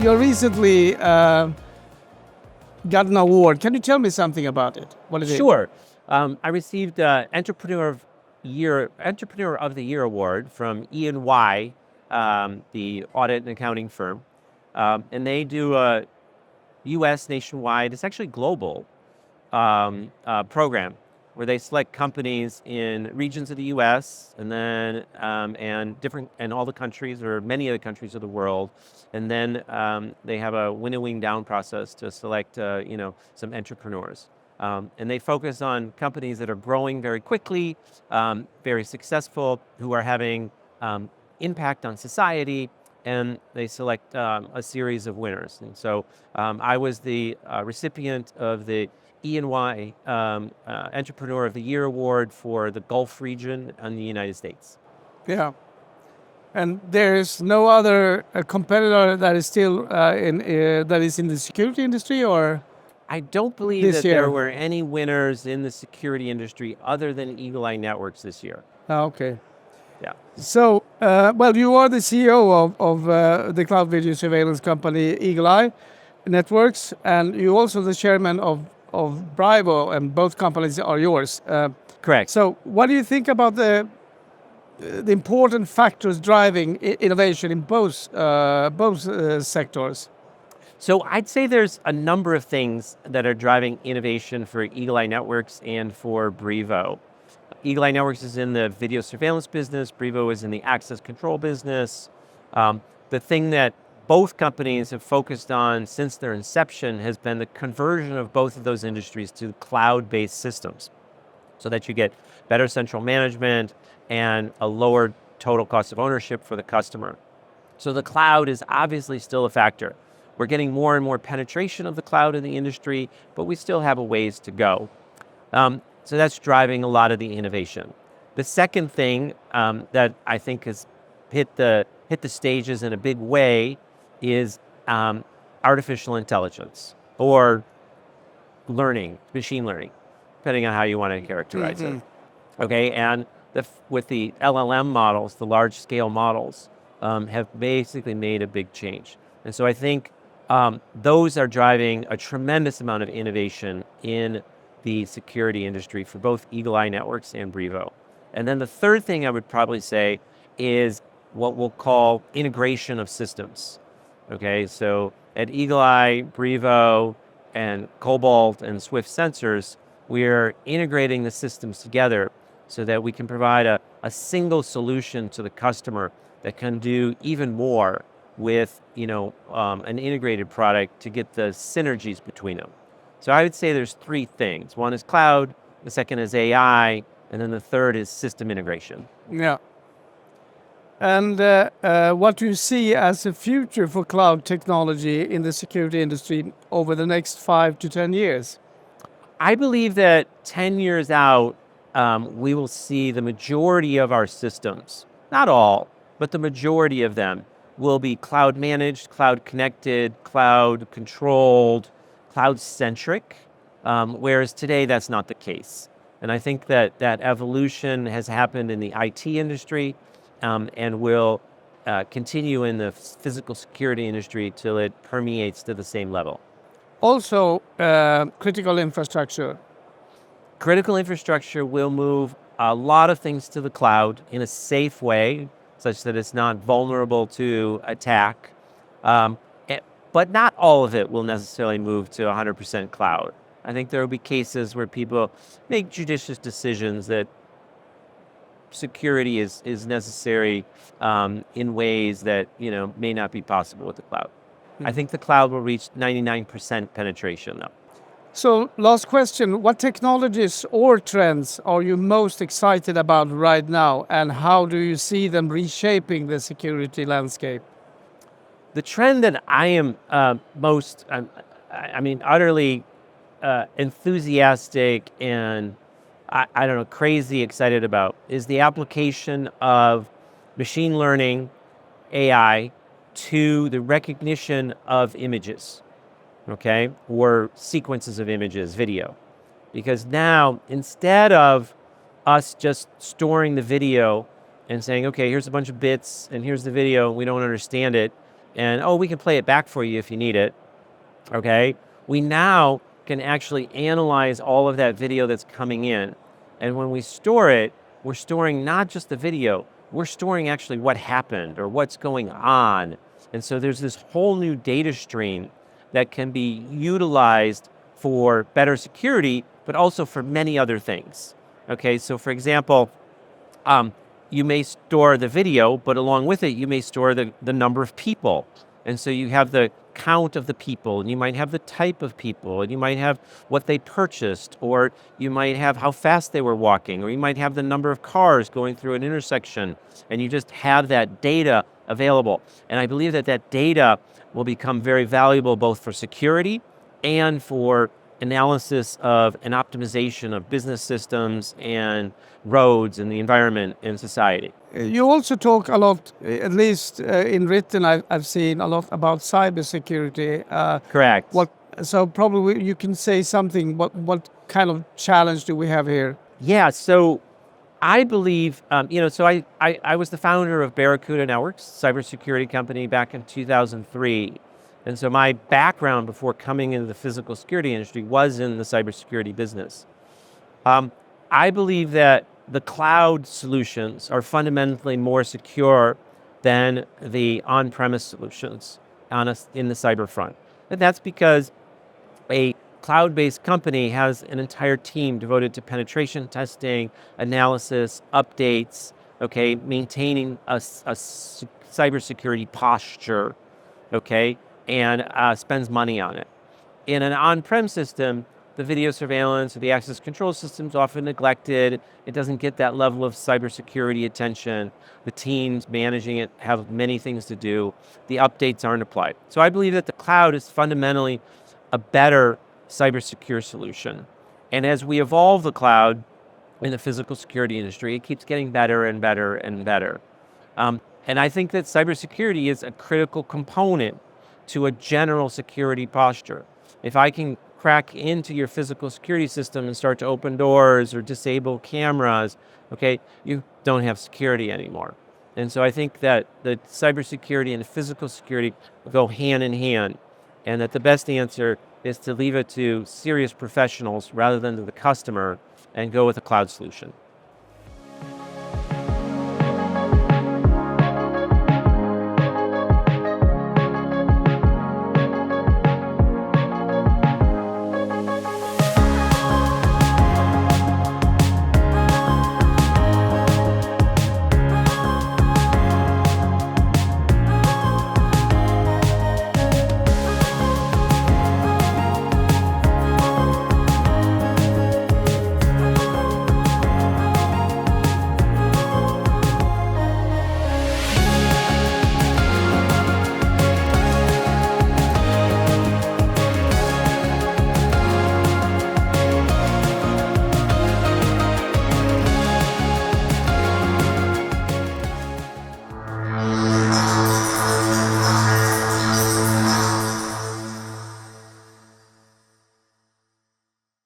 You recently got an award. Can you tell me something about it? What is it? Sure. I received Entrepreneur of the Year award from E&Y, the audit and accounting firm, and they do a U.S. nationwide. It's actually global program where they select companies in regions of the U.S. and then and all the countries or many of the countries of the world, and then they have a winnowing down process to select some entrepreneurs. And they focus on companies that are growing very quickly, very successful, who are having impact on society, and they select a series of winners. And so I was the recipient of the E&Y Entrepreneur of the Year Award for the Gulf region in the United States. Yeah. And there is no other competitor that is still in the security industry, or? I don't believe that there were any winners in the security industry other than Eagle Eye Networks this year. Okay. Yeah. So, you are the CEO of the cloud video surveillance company Eagle Eye Networks, and you're also the chairman of Bravo, and both companies are yours. Correct. So, what do you think about the important factors driving innovation in both sectors? So I'd say there's a number of things that are driving innovation for Eagle Eye Networks and for Brevo. Eagle Eye Networks is in the video surveillance business. Brevo is in the access control business. The thing that both companies have focused on since their inception has been the conversion of both of those industries to cloud-based systems so that you get better central management and a lower total cost of ownership for the customer. So the cloud is obviously still a factor. We're getting more and more penetration of the cloud in the industry, but we still have a ways to go. So that's driving a lot of the innovation. The second thing that I think has hit the stages in a big way is artificial intelligence or machine learning, depending on how you want to characterize it. Okay, and with the LLM models, the large-scale models, have basically made a big change. And so I think those are driving a tremendous amount of innovation in the security industry for both Eagle Eye Networks and Brevo. And then the third thing I would probably say is what we'll call integration of systems. Okay, so at Eagle Eye, Brevo, and Cobalt and Swift Sensors, we're integrating the systems together so that we can provide a single solution to the customer that can do even more with an integrated product to get the synergies between them. So I would say there's three things. One is cloud, the second is AI, and then the third is system integration. Yeah. And what do you see as a future for cloud technology in the security industry over the next 5 to 10 years? I believe that 10 years out, we will see the majority of our systems, not all, but the majority of them will be cloud managed, cloud connected, cloud controlled, cloud centric, whereas today that's not the case. And I think that evolution has happened in the IT industry and will continue in the physical security industry till it permeates to the same level. Also, critical infrastructure. Critical infrastructure will move a lot of things to the cloud in a safe way, such that it's not vulnerable to attack. But not all of it will necessarily move to 100% cloud. I think there will be cases where people make judicious decisions that security is necessary in ways that may not be possible with the cloud. I think the cloud will reach 99% penetration though. So last question, what technologies or trends are you most excited about right now, and how do you see them reshaping the security landscape? The trend that I am most, utterly enthusiastic and crazy excited about is the application of machine learning, AI, to the recognition of images. Okay, or sequences of images, video. Because now, instead of us just storing the video and saying, okay, here's a bunch of bits and here's the video, we don't understand it, and oh, we can play it back for you if you need it. Okay, we now can actually analyze all of that video that's coming in. And when we store it, we're storing not just the video, we're storing actually what happened or what's going on. And so there's this whole new data stream that can be utilized for better security, but also for many other things. Okay, so for example, you may store the video, but along with it, you may store the number of people. And so you have the count of the people, and you might have the type of people, and you might have what they purchased, or you might have how fast they were walking, or you might have the number of cars going through an intersection, and you just have that data available. And I believe that that data will become very valuable both for security and for analysis of and optimization of business systems and roads and the environment and society. You also talk a lot, at least in written, I've seen a lot about cybersecurity. Correct. So probably you can say something. What kind of challenge do we have here? Yeah, so I believe, so I was the founder of Barracuda Networks, cybersecurity company, back in 2003. And so my background before coming into the physical security industry was in the cybersecurity business. I believe that the cloud solutions are fundamentally more secure than the on-premise solutions in the cyber front. And that's because a cloud-based company has an entire team devoted to penetration testing, analysis, updates, okay, maintaining a cybersecurity posture, okay, and spends money on it. In an on-prem system, the video surveillance or the access control system is often neglected. It doesn't get that level of cybersecurity attention. The teams managing it have many things to do. The updates aren't applied. So I believe that the cloud is fundamentally a better cybersecure solution. And as we evolve the cloud in the physical security industry, it keeps getting better and better and better. And I think that cybersecurity is a critical component to a general security posture. If I can crack into your physical security system and start to open doors or disable cameras, okay, you don't have security anymore. And so I think that the cybersecurity and the physical security go hand in hand, and that the best answer is to leave it to serious professionals rather than to the customer and go with a cloud solution.